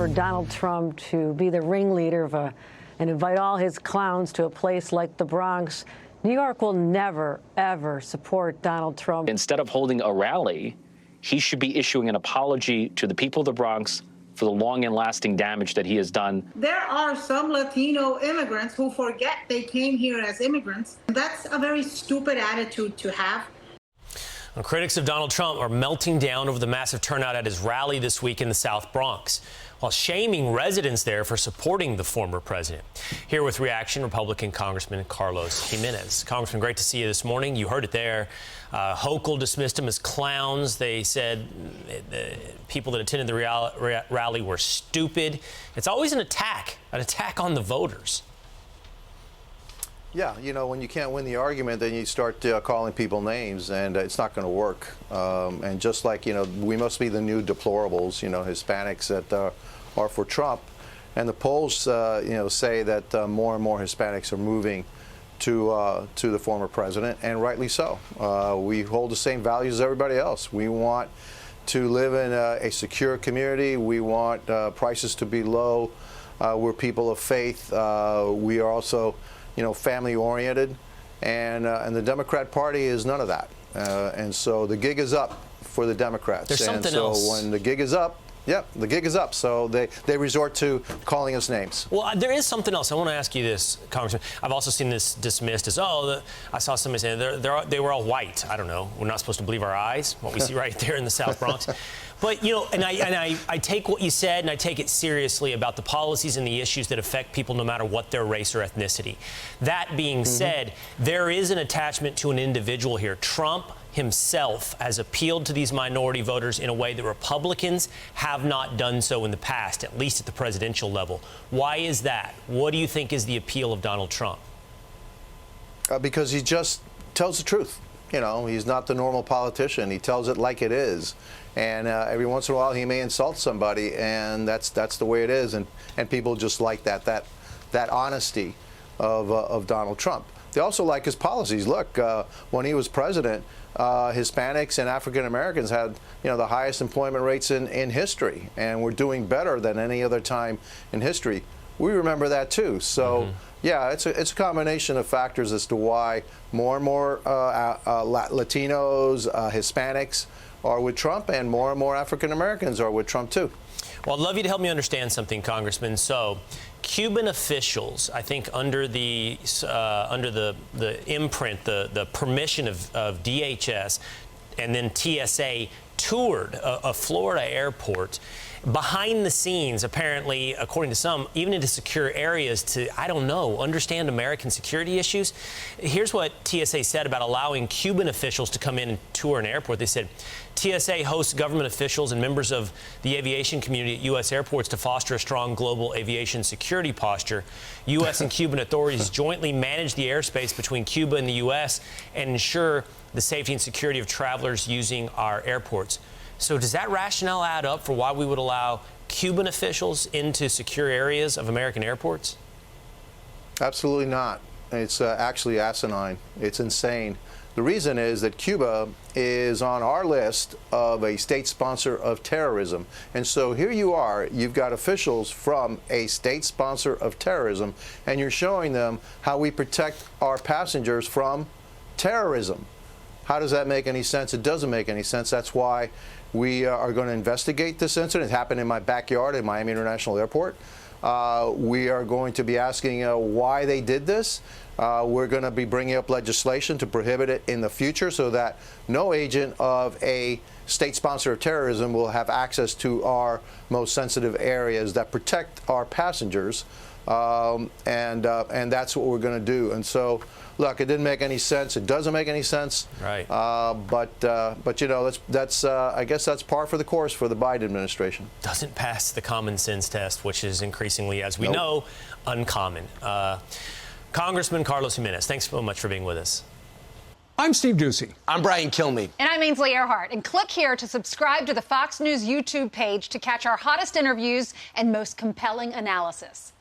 for Donald Trump to be the ringleader of and invite all his clowns to a place like the Bronx. New York will never, ever support Donald Trump. Instead of holding a rally, he should be issuing an apology to the people of the Bronx for the long and lasting damage that he has done. There are some Latino immigrants who forget they came here as immigrants. That's a very stupid attitude to have. Well, critics of Donald Trump are melting down over the massive turnout at his rally this week in the South Bronx, while shaming residents there for supporting the former president. Here with reaction, Republican Congressman Carlos Gimenez. Congressman, great to see you this morning. You heard it there. Hochul dismissed him as clowns. They said the people that attended the rally were stupid. It's always an attack on the voters. Yeah, you know, when you can't win the argument, then you start calling people names, and it's not going to work. And just like, you know, we must be the new deplorables, you know, Hispanics that are for Trump. And the polls, you know, say that more and more Hispanics are moving to the former president, and rightly so. We hold the same values as everybody else. We want to live in a secure community. We want prices to be low. We're people of faith. We are also, you know, family-oriented, and the Democrat Party is none of that. And so the gig is up for the Democrats. There's something and so else. When the gig is up, yep, the gig is up. So they resort to calling us names. Well, there is something else. I want to ask you this, Congressman. I've also seen this dismissed as, I saw somebody saying they were all white. I don't know. We're not supposed to believe our eyes, what we see right there in the South Bronx. But, you know, and I take what you said, and I take it seriously about the policies and the issues that affect people no matter what their race or ethnicity. That being said, there is an attachment to an individual here. Trump himself has appealed to these minority voters in a way that Republicans have not done so in the past, at least at the presidential level. Why is that? What do you think is the appeal of Donald Trump? Because he just tells the truth. You know, he's not the normal politician. He tells it like it is. And every once in a while he may insult somebody, and that's the way it is. And people just like that honesty of Donald Trump. They also like his policies. Look, when he was president, Hispanics and African Americans had, you know, the highest employment rates in history, and we're doing better than any other time in history. We remember that too. So yeah, it's a combination of factors as to why more and more Latinos, Hispanics are with Trump, and more African Americans are with Trump too. Well, I'd love you to help me understand something, Congressman. So, Cuban officials, I think under the imprint, the permission of DHS, and then TSA toured a Florida airport. Behind the scenes, apparently, according to some, even into secure areas to, I don't know, understand American security issues. Here's what TSA said about allowing Cuban officials to come in and tour an airport. They said, TSA hosts government officials and members of the aviation community at U.S. airports to foster a strong global aviation security posture. U.S. and Cuban authorities jointly manage the airspace between Cuba and the U.S. and ensure the safety and security of travelers using our airports. So does that rationale add up for why we would allow Cuban officials into secure areas of American airports? Absolutely not. It's actually asinine. It's insane. The reason is that Cuba is on our list of a state sponsor of terrorism. And so here you are, you've got officials from a state sponsor of terrorism, and you're showing them how we protect our passengers from terrorism. How does that make any sense? It doesn't make any sense. That's why we are going to investigate this incident. It happened in my backyard at Miami International Airport. We are going to be asking why they did this. We're going to be bringing up legislation to prohibit it in the future so that no agent of a state sponsor of terrorism will have access to our most sensitive areas that protect our passengers. And that's what we're going to do. And so, look, it didn't make any sense. It doesn't make any sense. Right. But you know, that's I guess that's par for the course for the Biden administration. Doesn't pass the common sense test, which is increasingly, as we know, uncommon. Congressman Carlos Gimenez, thanks so much for being with us. I'm Steve Ducey. I'm Brian Kilmeade. And I'm Ainsley Earhart. And click here to subscribe to the Fox News YouTube page to catch our hottest interviews and most compelling analysis.